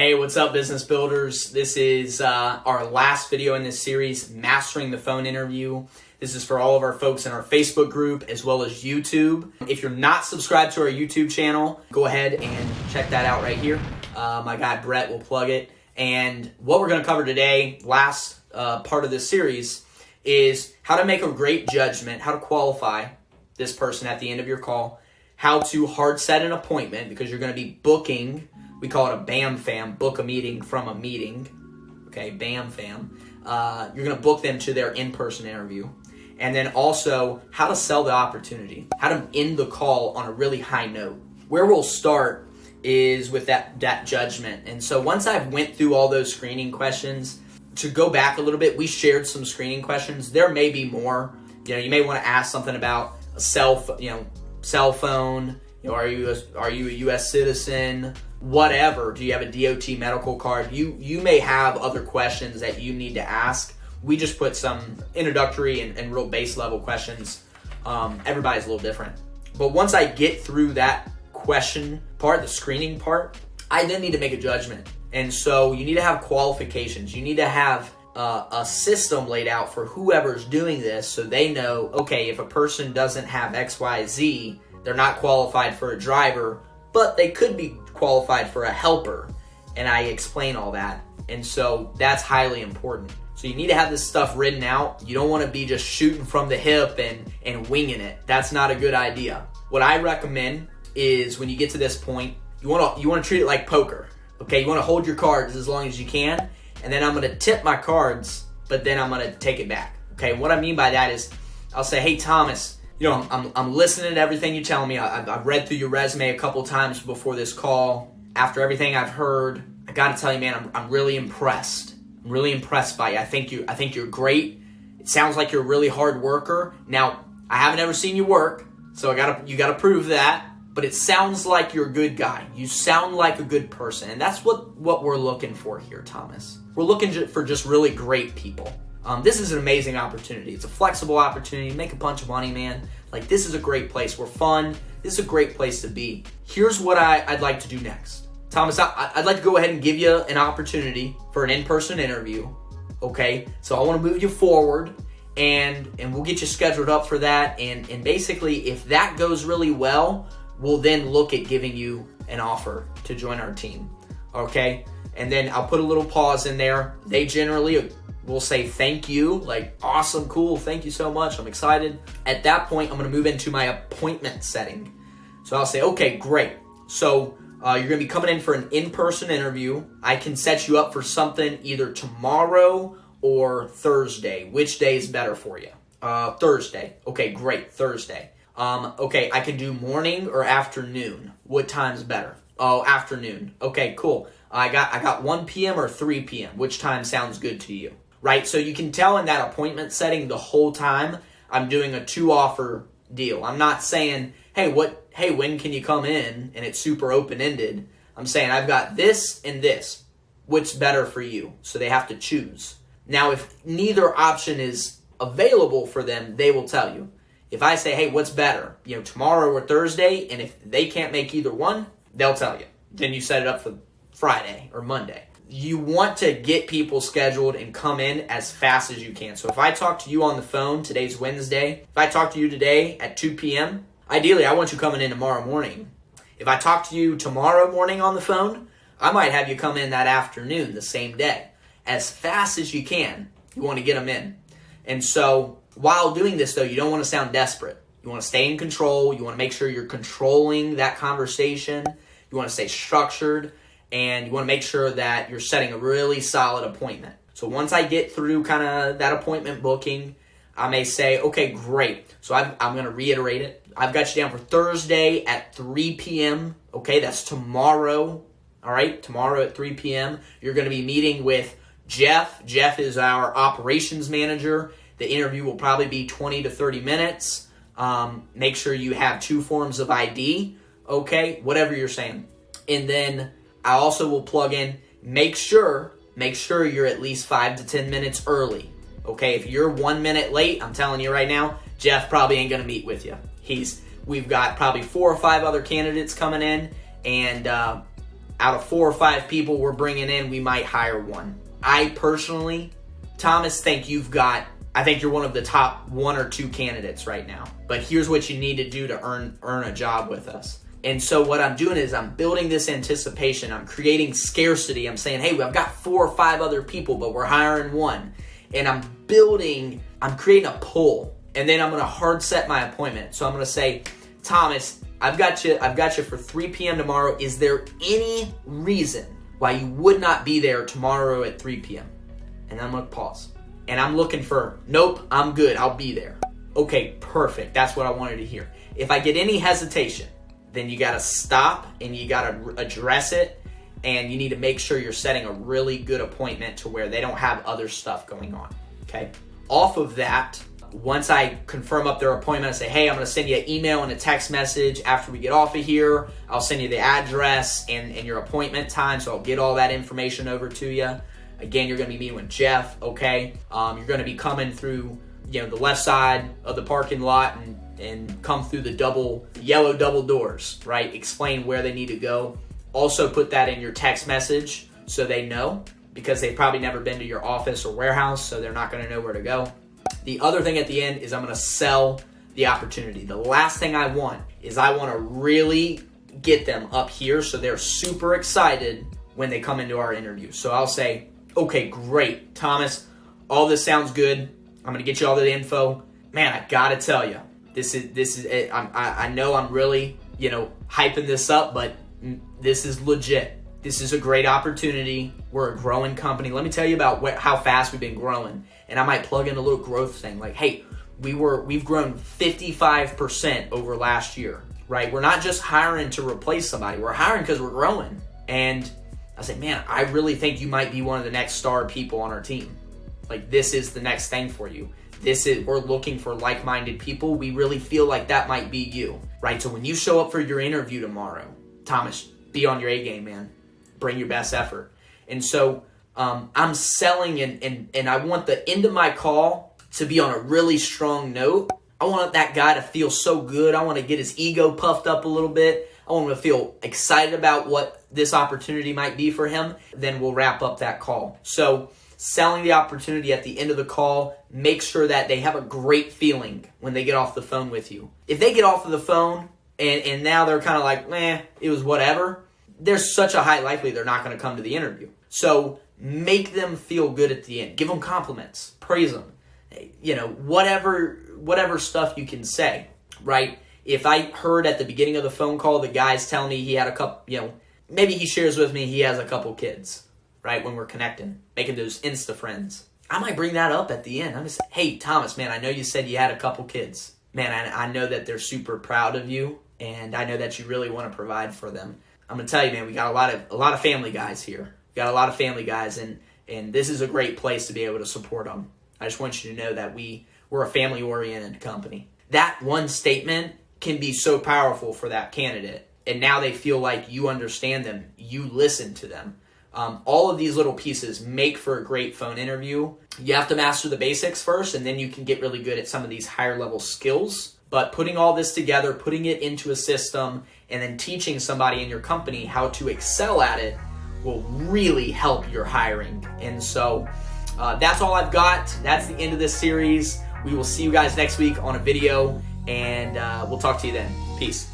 Hey, what's up, business builders? This is our last video in this series, Mastering the Phone Interview. This is for all of our folks in our Facebook group as well as YouTube. If you're not subscribed to our YouTube channel, go ahead and check that out right here. My guy Brett will plug it. And what we're going to cover today, last part of this series, is how to make a great judgment, how to qualify this person at the end of your call, how to hard set an appointment because you're going to be booking. We call it a BAM fam, book a meeting from a meeting. Okay, BAM fam. You're going to book them to their in-person interview. And then also how to sell the opportunity, how to end the call on a really high note. Where we'll start is with that judgment. And so once I've went through all those screening questions, to go back a little bit, we shared some screening questions. There may be more. You may want to ask something about a cell phone. Are you a U.S. citizen? Whatever. Do you have a DOT medical card? You may have other questions that you need to ask. We just put some introductory and real base level questions. Everybody's a little different. But once I get through that question part, the screening part, I then need to make a judgment. And so you need to have qualifications. You need to have a system laid out for whoever's doing this so they know, okay, if a person doesn't have XYZ, they're not qualified for a driver, but they could be qualified for a helper. And I explain all that. And so that's highly important. So you need to have this stuff written out. You don't want to be just shooting from the hip and winging it. That's not a good idea. What I recommend is when you get to this point, you want to treat it like poker. Okay, you want to hold your cards as long as you can, and then I'm going to tip my cards, but then I'm going to take it back. Okay, what I mean by that is I'll say, hey, Thomas, I'm listening to everything you're telling me. I've read through your resume a couple times before this call. After everything I've heard, I got to tell you, man, I'm really impressed. I'm really impressed by you. I think you're great. It sounds like you're a really hard worker. Now, I haven't ever seen you work, so you got to prove that. But it sounds like you're a good guy. You sound like a good person. And that's what we're looking for here, Thomas. We're looking for just really great people. This is an amazing opportunity. It's a flexible opportunity. Make a bunch of money, man. Like, this is a great place. We're fun. This is a great place to be. Here's what I'd like to do next. Thomas, I'd like to go ahead and give you an opportunity for an in-person interview. Okay? So I want to move you forward, and we'll get you scheduled up for that. And basically, if that goes really well, we'll then look at giving you an offer to join our team, okay? And then I'll put a little pause in there. They generally will say thank you, like, awesome, cool, thank you so much, I'm excited. At that point, I'm gonna move into my appointment setting. So I'll say, okay, great. So you're gonna be coming in for an in-person interview. I can set you up for something either tomorrow or Thursday. Which day is better for you? Thursday. Okay, great, Thursday. Okay, I can do morning or afternoon. What time's better? Oh, afternoon. Okay, cool. I got 1 p.m. or 3 p.m. Which time sounds good to you? Right? So you can tell in that appointment setting the whole time I'm doing a 2-offer deal. I'm not saying, hey, when can you come in? And it's super open-ended. I'm saying I've got this and this. What's better for you? So they have to choose. Now, if neither option is available for them, they will tell you. If I say, hey, what's better, tomorrow or Thursday, and if they can't make either one, they'll tell you. Then you set it up for Friday or Monday. You want to get people scheduled and come in as fast as you can. So if I talk to you on the phone, today's Wednesday, if I talk to you today at 2 p.m., ideally I want you coming in tomorrow morning. If I talk to you tomorrow morning on the phone, I might have you come in that afternoon, the same day. As fast as you can, you want to get them in. And so while doing this, though, you don't want to sound desperate. You want to stay in control. You want to make sure you're controlling that conversation. You want to stay structured. And you want to make sure that you're setting a really solid appointment. So once I get through kind of that appointment booking, I may say, okay, great. So I'm going to reiterate it. I've got you down for Thursday at 3 p.m. Okay, that's tomorrow. All right, tomorrow at 3 p.m. You're going to be meeting with Jeff. Jeff is our operations manager. The interview will probably be 20 to 30 minutes. Make sure you have 2 forms of ID, okay? Whatever you're saying. And then I also will plug in, make sure you're at least 5 to 10 minutes early, okay? If you're 1 minute late, I'm telling you right now, Jeff probably ain't going to meet with you. We've got probably 4 or 5 other candidates coming in, and out of 4 or 5 people we're bringing in, we might hire one. I personally, Thomas, think I think you're one of the top 1 or 2 candidates right now. But here's what you need to do to earn a job with us. And so what I'm doing is I'm building this anticipation. I'm creating scarcity. I'm saying, hey, I've got 4 or 5 other people, but we're hiring one. And I'm creating a pull. And then I'm going to hard set my appointment. So I'm going to say, Thomas, I've got you for 3 p.m. tomorrow. Is there any reason why you would not be there tomorrow at 3 p.m.? And I'm going to pause. And I'm looking for, nope, I'm good. I'll be there. Okay, perfect. That's what I wanted to hear. If I get any hesitation, then you got to stop and you got to address it. And you need to make sure you're setting a really good appointment to where they don't have other stuff going on. Okay? Off of that, once I confirm up their appointment, I say, hey, I'm going to send you an email and a text message after we get off of here. I'll send you the address and your appointment time, so I'll get all that information over to you. Again, you're going to be meeting with Jeff, okay? You're going to be coming through, the left side of the parking lot and come through the yellow double doors, right? Explain where they need to go. Also put that in your text message so they know, because they've probably never been to your office or warehouse, so they're not going to know where to go. The other thing at the end is I'm going to sell the opportunity. The last thing I want is I want to really get them up here so they're super excited when they come into our interview. So I'll say, okay, great, Thomas, all this sounds good. I'm going to get you all the info. Man, I got to tell you, this is it. I know I'm really, hyping this up, but this is legit. This is a great opportunity. We're a growing company. Let me tell you about how fast we've been growing. And I might plug in a little growth thing. Like, hey, we've grown 55% over last year, right? We're not just hiring to replace somebody. We're hiring because we're growing. And I said, man, I really think you might be one of the next star people on our team. Like, this is the next thing for you. We're looking for like-minded people. We really feel like that might be you, right? So when you show up for your interview tomorrow, Thomas, be on your A game, man. Bring your best effort. And so I'm selling, and I want the end of my call to be on a really strong note. I want that guy to feel so good. I want to get his ego puffed up a little bit. I want him to feel excited about what this opportunity might be for him. Then we'll wrap up that call. So selling the opportunity at the end of the call, make sure that they have a great feeling when they get off the phone with you. If they get off of the phone and now they're kind of like, it was whatever, there's such a high likelihood they're not going to come to the interview. So make them feel good at the end. Give them compliments. Praise them. Whatever stuff you can say, right? If I heard at the beginning of the phone call the guy's telling me he had a couple, maybe he shares with me he has a couple kids, right, when we're connecting, making those Insta friends. I might bring that up at the end. I'm just say, hey, Thomas, man, I know you said you had a couple kids. Man, I know that they're super proud of you, and I know that you really want to provide for them. I'm going to tell you, man, we got a lot of family guys here. We got a lot of family guys, and this is a great place to be able to support them. I just want you to know that we're a family-oriented company. That one statement can be so powerful for that candidate, and now they feel like you understand them, you listen to them. All of these little pieces make for a great phone interview. You have to master the basics first, and then you can get really good at some of these higher level skills. But putting all this together, putting it into a system, and then teaching somebody in your company how to excel at it will really help your hiring. And so that's all I've got. That's the end of this series. We will see you guys next week on a video, and we'll talk to you then. Peace.